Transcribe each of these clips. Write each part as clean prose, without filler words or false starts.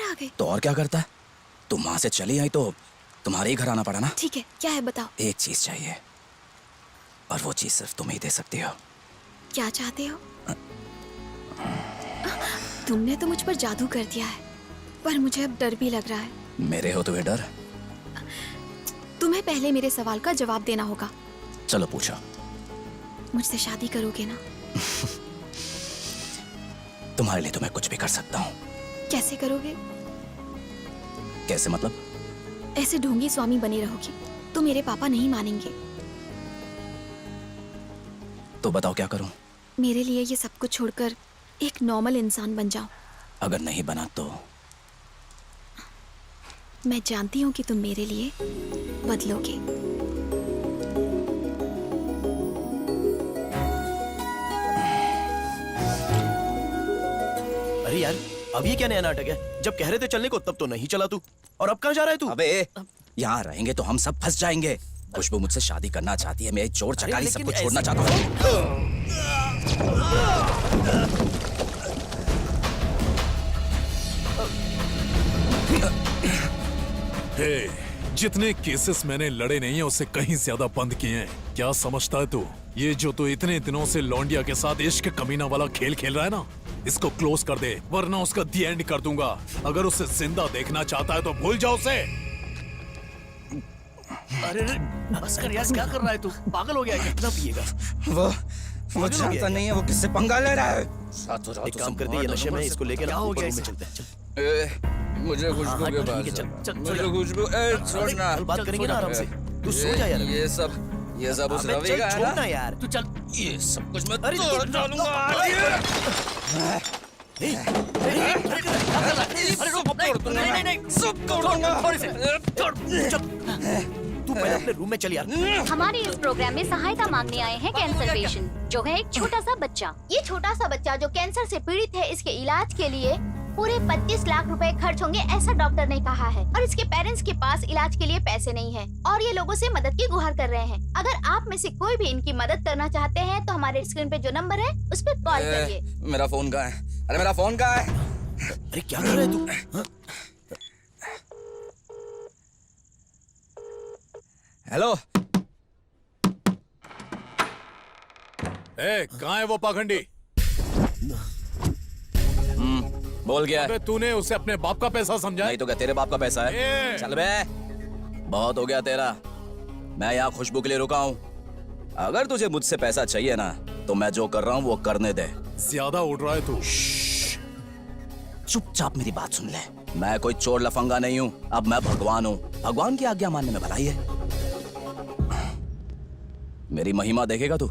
आ गए? तो और क्या करता है? तुम वहां से चली आई तो तुम्हारे ही घर आना पड़ा ना। ठीक है, क्या है बताओ। एक चीज चाहिए और वो चीज सिर्फ तुम ही दे सकती हो। क्या चाहते हो? तुमने तो मुझ पर जादू कर दिया है, पर मुझे अब डर भी लग रहा है। मेरे हो तुम्हें डर? तुम्हें पहले मेरे सवाल का जवाब देना होगा। चलो पूछो। मुझसे शादी करोगे ना? तुम्हारे लिए तो मैं कुछ भी कर सकता हूँ। कैसे करोगे? कैसे मतलब? ऐसे ढोंगी स्वामी बनी रहोगी तो मेरे पापा नहीं मानेंगे। तो बताओ क्या करूं? मेरे लिए ये सब कुछ छोड़कर एक नॉर्मल इंसान बन जाओ। अगर नहीं बना तो? मैं जानती हूँ कि तुम मेरे लिए बदलोगे। अरे यार, अब ये क्या नया नाटक है? जब कह रहे थे चलने को तब तो नहीं चला तू, और अब कहाँ जा रहा है तू? अबे यहाँ रहेंगे तो हम सब फंस जाएंगे। खुशबू मुझसे शादी करना चाहती है, मैं चोर चकारी सब कुछ छोड़ना चाहता हूँ। हे, जितने केसेस मैंने लड़े नहीं है उससे कहीं ज्यादा बंद किए हैं। क्या समझता है तू? ये जो तू इतने दिनों से लौंडिया के साथ इश्क कमीना वाला खेल खेल रहा है ना, इसको क्लोज कर दे वरना उसका दी एंड कर दूंगा। अगर उसे जिंदा देखना चाहता है तो भूल जाओ उसे। अरे बस कर यार, क्या कर रहा है तू? पागल हो गया है? कितना पिएगा? वो जानता नहीं है वो किससे पंगा ले रहा है। एक काम कर दे, ये नशे में इसको लेकर क्या हो गया में चलते हैं। मुझे खुशबू के पास ठीक है, चल, मुझे खुशबू छोड़ना। कल बात करेंगे ना आराम से। तू सो जा यार। ये सब उस रवि का है छोड़ ना? ना यार, तू चल। ये सब कुछ मैं अरे तोड़ डालूंगा आज। सब तोड़ दूंगा। तू पहले अपने रूम में चल यार। हमारे इस प्रोग्राम में सहायता मांगने आए हैं कैंसर पेशेंट, जो है एक छोटा सा बच्चा। ये छोटा सा बच्चा जो कैंसर से पीड़ित है, इसके इलाज के लिए पूरे 25 लाख रुपए खर्च होंगे, ऐसा डॉक्टर ने कहा है। और इसके पेरेंट्स के पास इलाज के लिए पैसे नहीं है और ये लोगों से मदद की गुहार कर रहे हैं। अगर आप में से कोई भी इनकी मदद करना चाहते हैं तो हमारे स्क्रीन पे जो नंबर है उस पर कॉल करिए। मेरा फोन कहाँ है? अरे मेरा फोन कहाँ है? अरे क्या कर रहा है तू? हेलो। कहाँ है वो पाखंडी? बोल गया। अबे तूने उसे अपने बाप का पैसा समझा? नहीं तो क्या तेरे बाप का पैसा है? चल बे, बहुत हो गया तेरा। मैं यहाँ खुशबू के लिए रुका हूँ। अगर तुझे मुझसे पैसा चाहिए ना तो मैं जो कर रहा हूँ वो करने दे। ज्यादा उड़ रहा है तू। चुपचाप मेरी बात सुन ले। मैं कोई चोर लफंगा नहीं हूँ। अब मैं भगवान हूँ। भगवान की आज्ञा मानने में भलाई है। मेरी महिमा देखेगा तू?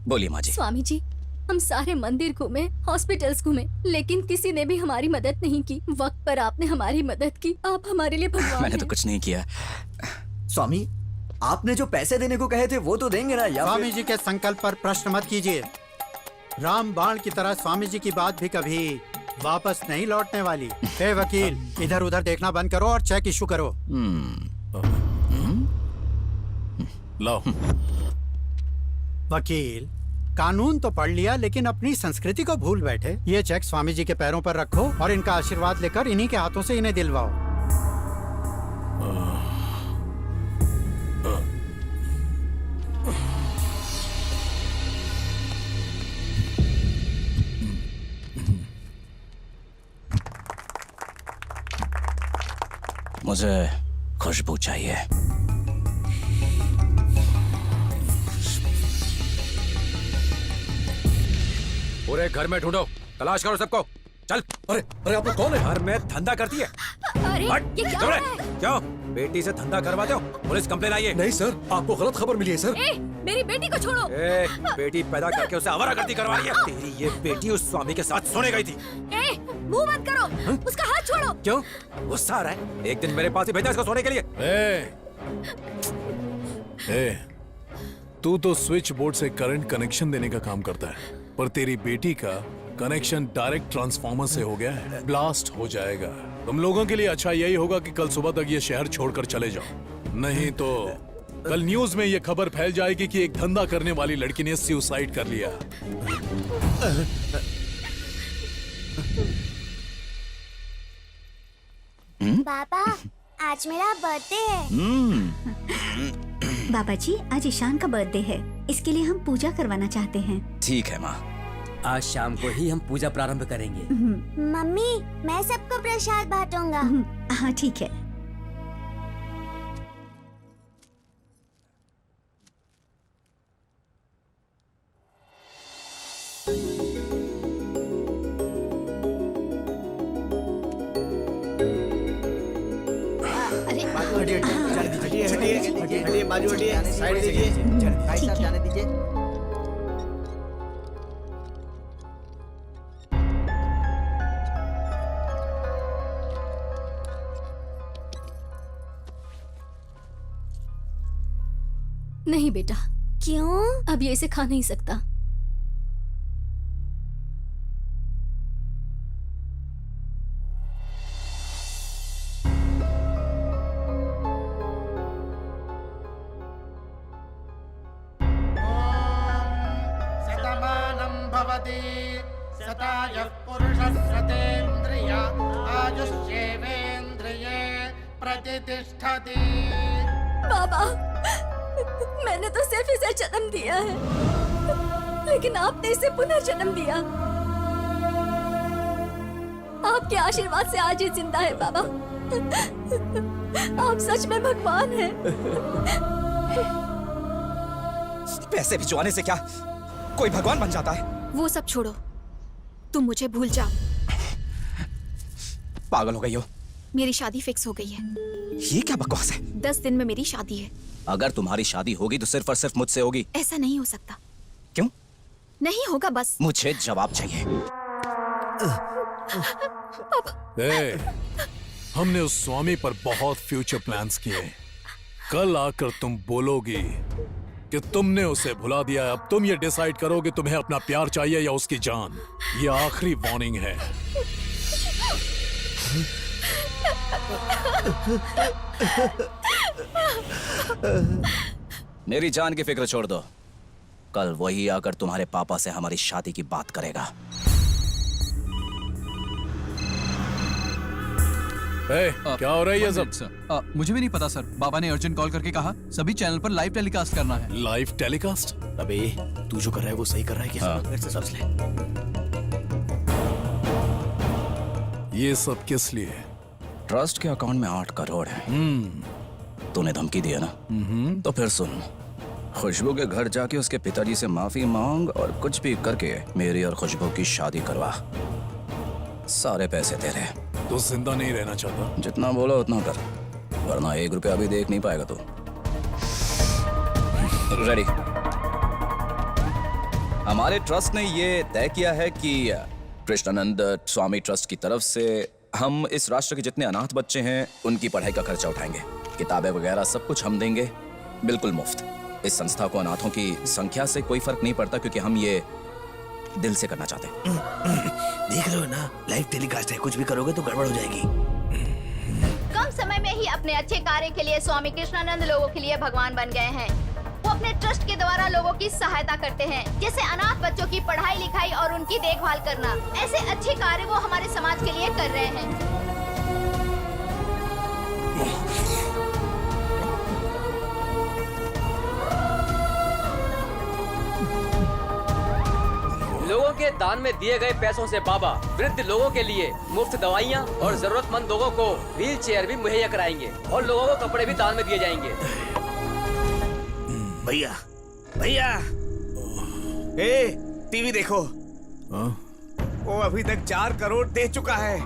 बोलिए माँ जी। स्वामी जी, हम सारे मंदिर घूमे, हॉस्पिटल्स घूमे, लेकिन किसी ने भी हमारी मदद नहीं की। वक्त पर आपने हमारी मदद की। आप हमारे लिए भगवान मैंने हैं। तो कुछ नहीं किया। स्वामी, आपने जो पैसे देने को कहे थे वो तो देंगे ना? या स्वामी जी के संकल्प पर प्रश्न मत कीजिए। राम बाण की तरह स्वामी जी की बात भी कभी वापस नहीं लौटने वाली। हे वकील, इधर उधर देखना बंद करो और चेक इशू करो। लाओ। वकील, कानून तो पढ़ लिया लेकिन अपनी संस्कृति को भूल बैठे। ये चेक स्वामी जी के पैरों पर रखो और इनका आशीर्वाद लेकर इन्हीं के हाथों से इन्हें दिलवाओ। मुझे खुशबू चाहिए। पूरे घर में ढूंढो, तलाश करो सबको। चल। अरे आप लोग कौन है? घर में धंधा करती है? अरे ये क्या हो रहा है? क्यों? बेटी से धंधा करवाते हो? पुलिस कंप्लेन आई है। नहीं सर, आपको गलत खबर मिली है सर। ए, मेरी बेटी को छोड़ो। बेटी पैदा करके उसे आवारागर्दी करवा रही है। तेरी ये बेटी उस स्वामी के साथ सोने गई थी। ए, मुंह बंद करो। उसका हाथ छोड़ो। क्यों? गुस्सा आ रहा है? एक दिन मेरे पास ही भेजा इसको सोने के लिए। तू तो स्विच बोर्ड से करंट कनेक्शन देने का काम करता है, पर तेरी बेटी का कनेक्शन डायरेक्ट ट्रांसफार्मर से हो गया है। ब्लास्ट हो जाएगा। तुम लोगों के लिए अच्छा यही होगा कि कल सुबह तक ये शहर छोड़कर चले जाओ, नहीं तो कल न्यूज में ये खबर फैल जाएगी कि एक धंधा करने वाली लड़की ने सुसाइड कर लिया। पापा आज मेरा बर्थडे है। बाबा जी आज ईशान का बर्थडे है, इसके लिए हम पूजा करवाना चाहते हैं। ठीक है माँ। आज शाम को ही हम पूजा प्रारंभ करेंगे। मम्मी मैं सबको प्रसाद बांटूंगा। हाँ ठीक है। हटिए बाजू हटिए साइड दीजिए भाई साहब जाने दीजिए। नहीं बेटा, क्यों? अब ये इसे खा नहीं सकता। शतमानं भवति शतायः पुरुषः शतेन्द्रिय आयुष्येवेन्द्रिये प्रतितिष्ठति। बाबा, मैंने तो सिर्फ इसे जन्म दिया है, लेकिन आपने इसे पुनः जन्म दिया। आपके आशीर्वाद से आज ये जिंदा है बाबा। आप सच में भगवान हैं। पैसे भिजवाने से क्या कोई भगवान बन जाता है? वो सब छोड़ो, तुम मुझे भूल जाओ। पागल हो गई हो? मेरी शादी फिक्स हो गई है। ये क्या बकवास है? 10 दिन में मेरी शादी है। अगर तुम्हारी शादी होगी तो सिर्फ और सिर्फ मुझसे होगी। ऐसा नहीं हो सकता। क्यों? नहीं होगा बस। मुझे जवाब चाहिए। हमने उस स्वामी पर बहुत फ्यूचर प्लान्स किए। कल आकर तुम बोलोगी कि तुमने उसे भुला दिया। अब तुम ये डिसाइड करोगे तुम्हें अपना प्यार चाहिए या उसकी जान। ये आखिरी वार्निंग है। मेरी जान की फिक्र छोड़ दो। कल वही आकर तुम्हारे पापा से हमारी शादी की बात करेगा। क्या हो रहा है ये सब? मुझे भी नहीं पता सर। बाबा ने अर्जेंट कॉल करके कहा सभी चैनल पर लाइव टेलीकास्ट करना है। Live telecast? अबे तू जो कर रहा है वो सही कर रहा है क्या? हाँ। समझ ले। ये सब किस लिए? ट्रस्ट के अकाउंट में 8 करोड़ है। तूने धमकी दी है ना? तो फिर सुन, खुशबू के घर जाके उसके पिताजी से माफी मांग और कुछ भी करके मेरी और खुशबू की शादी करवा। सारे पैसे तेरे। तो जिंदा नहीं रहना चाहता? जितना बोलो उतना कर, वरना 1 रुपया भी देख नहीं पाएगा तू। रेडी? हमारे ट्रस्ट ने ये तय किया है कि कृष्णानंद स्वामी ट्रस्ट की तरफ से हम इस राष्ट्र के जितने अनाथ बच्चे हैं उनकी पढ़ाई का खर्चा उठाएंगे। किताबें वगैरह सब कुछ हम देंगे, बिल्कुल मुफ्त। इस संस्था को अनाथों की संख्या से कोई फर्क नहीं पड़ता, क्योंकि हम ये दिल से करना चाहते हैं। देख रहे हो ना, लाइव टेलीकास्ट है। कुछ भी करोगे तो गड़बड़ हो जाएगी। कम समय में ही अपने अच्छे कार्य के लिए स्वामी कृष्णानंद लोगों के लिए भगवान बन गए हैं। वो अपने ट्रस्ट के द्वारा लोगों की सहायता करते हैं, जैसे अनाथ बच्चों की पढ़ाई लिखाई और उनकी देखभाल करना। ऐसे अच्छे कार्य वो हमारे समाज के लिए कर रहे हैं। लोगों के दान में दिए गए पैसों से बाबा वृद्ध लोगों के लिए मुफ्त दवाइयाँ और जरूरतमंद लोगों को व्हील चेयर भी मुहैया कराएंगे और लोगों को कपड़े भी दान में दिए जाएंगे। भैया भैया, टीवी देखो। वो अभी तक 4 करोड़ दे चुका है।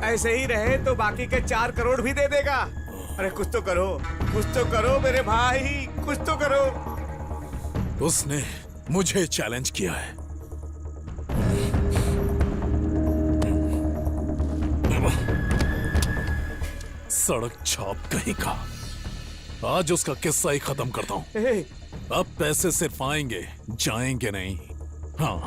ऐसे ही रहे तो बाकी के 4 करोड़ भी दे देगा। अरे कुछ तो करो, कुछ तो करो मेरे भाई, कुछ तो करो। उसने मुझे चैलेंज किया है। सड़क छाप कहीं का। आज उसका किस्सा ही खत्म करता हूँ। अब पैसे सिर्फ आएंगे, जाएंगे नहीं। हाँ।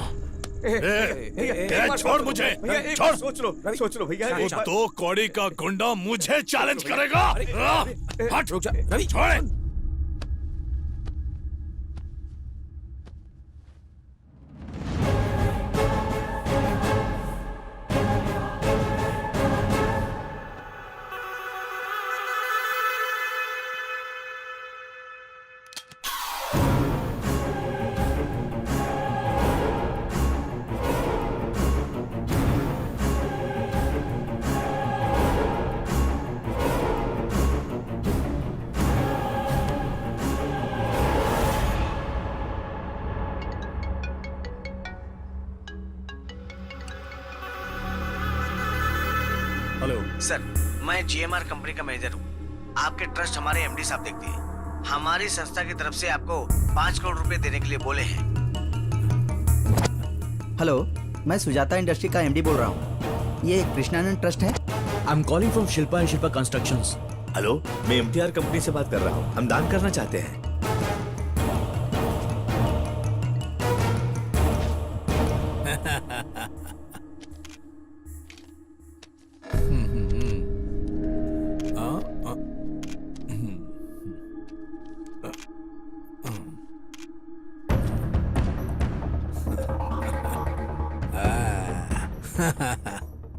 छोड़ मुझे, छोड़। सोच लो भैया। वो 2 कौड़ी का गुंडा मुझे चैलेंज करेगा? हट, रुक जा, रवि, छोड़। हेलो सर, मैं GMR कंपनी का मैनेजर हूँ। आपके ट्रस्ट हमारे MD साहब देखते हैं। हमारी संस्था की तरफ से आपको 5 करोड़ रुपए देने के लिए बोले हैं। हेलो, मैं सुजाता इंडस्ट्री का MD बोल रहा हूँ। ये कृष्णानंद ट्रस्ट है? I am calling from Shilpa and Shilpa constructions. Hello, मैं MTR कंपनी से बात कर रहा हूँ। हम दान करना चाहते हैं।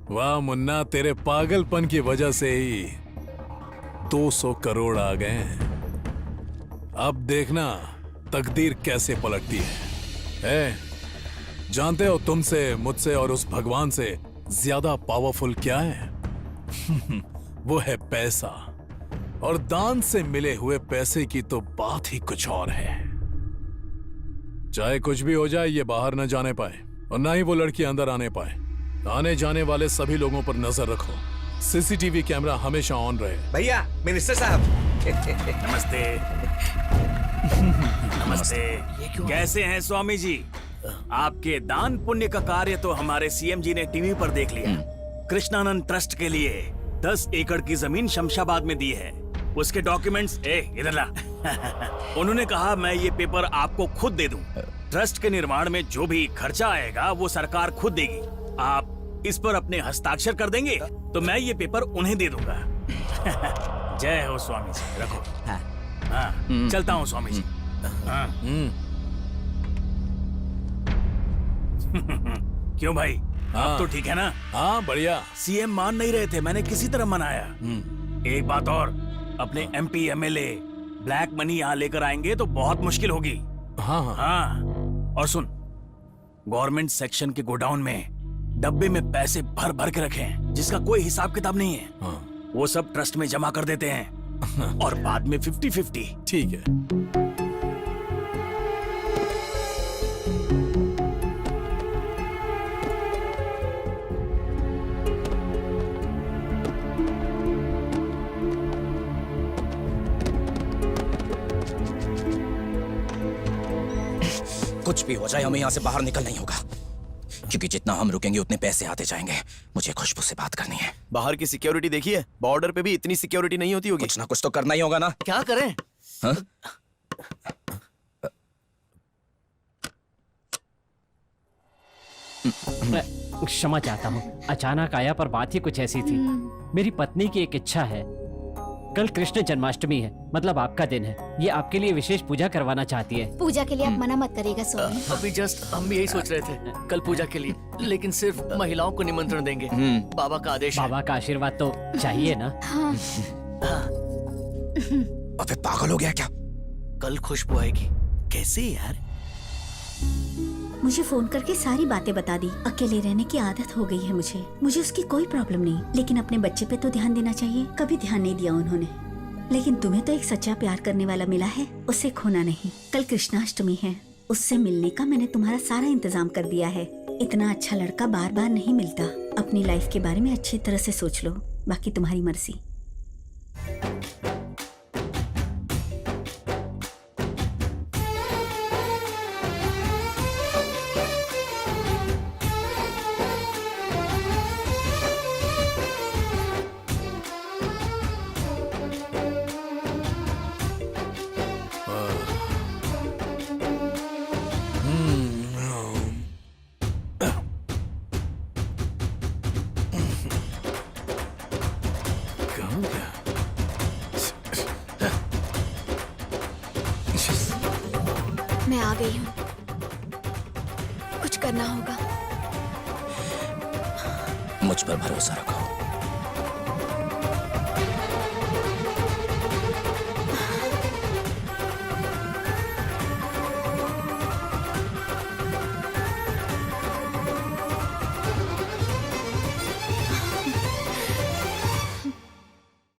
वाह मुन्ना, तेरे पागलपन की वजह से ही 200 करोड़ आ गए हैं। अब देखना तकदीर कैसे पलटती है। जानते हो तुमसे, मुझसे और उस भगवान से ज्यादा पावरफुल क्या है? वो है पैसा। और दान से मिले हुए पैसे की तो बात ही कुछ और है। चाहे कुछ भी हो जाए, ये बाहर न जाने पाए और ना ही वो लड़की अंदर आने पाए। आने जाने वाले सभी लोगों पर नजर रखो। CCTV कैमरा हमेशा ऑन रहे। भैया, मिनिस्टर साहब। नमस्ते। नमस्ते। कैसे हैं स्वामी जी? आपके दान पुण्य का कार्य तो हमारे CM जी ने टीवी पर देख लिया। कृष्णानंद ट्रस्ट के लिए 10 एकड़ की जमीन शमशाबाद में दी है। उसके डॉक्यूमेंट्स इधर ला। उन्होंने कहा मैं ये पेपर आपको खुद दे दूं। ट्रस्ट के निर्माण में जो भी खर्चा आएगा वो सरकार खुद देगी। आप इस पर अपने हस्ताक्षर कर देंगे तो मैं ये पेपर उन्हें दे दूंगा। जय हो स्वामी जी। रखो। हाँ, चलता हूँ स्वामी जी। हाँ। क्यों भाई, अब तो ठीक है ना? हाँ बढ़िया। CM मान नहीं रहे थे, मैंने किसी तरह मनाया। एक बात और, अपने MP MLA ब्लैक मनी यहाँ लेकर आएंगे तो बहुत मुश्किल होगी। हाँ हाँ। हाँ, और सुन, गवर्नमेंट सेक्शन के गोडाउन में डब्बे में पैसे भर भर के रखे हैं जिसका कोई हिसाब किताब नहीं है। हाँ। वो सब ट्रस्ट में जमा कर देते हैं और बाद में 50-50। ठीक है। कुछ भी हो जाए, हमें यहाँ से बाहर निकलना ही होगा, क्योंकि जितना हम रुकेंगे उतने पैसे आते जाएंगे। मुझे खुशबू से बात करनी है। बाहर की सिक्योरिटी देखिए, बॉर्डर पे भी इतनी सिक्योरिटी नहीं होती होगी। कुछ ना कुछ तो करना ही होगा ना। क्या करें? हाँ? क्षमा चाहता हूँ, अचानक आया पर बात ही कुछ ऐसी थी। मेरी पत्नी की एक इच्छा है। कल कृष्ण जन्माष्टमी है, मतलब आपका दिन है। ये आपके लिए विशेष पूजा करवाना चाहती है। पूजा के लिए आप मना मत करेगा स्वामी। अभी जस्ट हम भी यही सोच रहे थे, कल पूजा के लिए, लेकिन सिर्फ महिलाओं को निमंत्रण देंगे। बाबा का आदेश है। बाबा का आशीर्वाद तो चाहिए ना। हाँ। अबे पागल हो गया क्या? कल खुशबू आएगी। कैसे यार? मुझे फोन करके सारी बातें बता दी। अकेले रहने की आदत हो गई है मुझे उसकी कोई प्रॉब्लम नहीं, लेकिन अपने बच्चे पे तो ध्यान देना चाहिए। कभी ध्यान नहीं दिया उन्होंने। लेकिन तुम्हें तो एक सच्चा प्यार करने वाला मिला है, उसे खोना नहीं। कल कृष्णाष्टमी है, उससे मिलने का मैंने तुम्हारा सारा इंतजाम कर दिया है। इतना अच्छा लड़का बार बार नहीं मिलता। अपनी लाइफ के बारे में अच्छी तरह से सोच लो, बाकी तुम्हारी मर्जी। मैं आ गई हूँ, कुछ करना होगा। मुझ पर भरोसा रखो।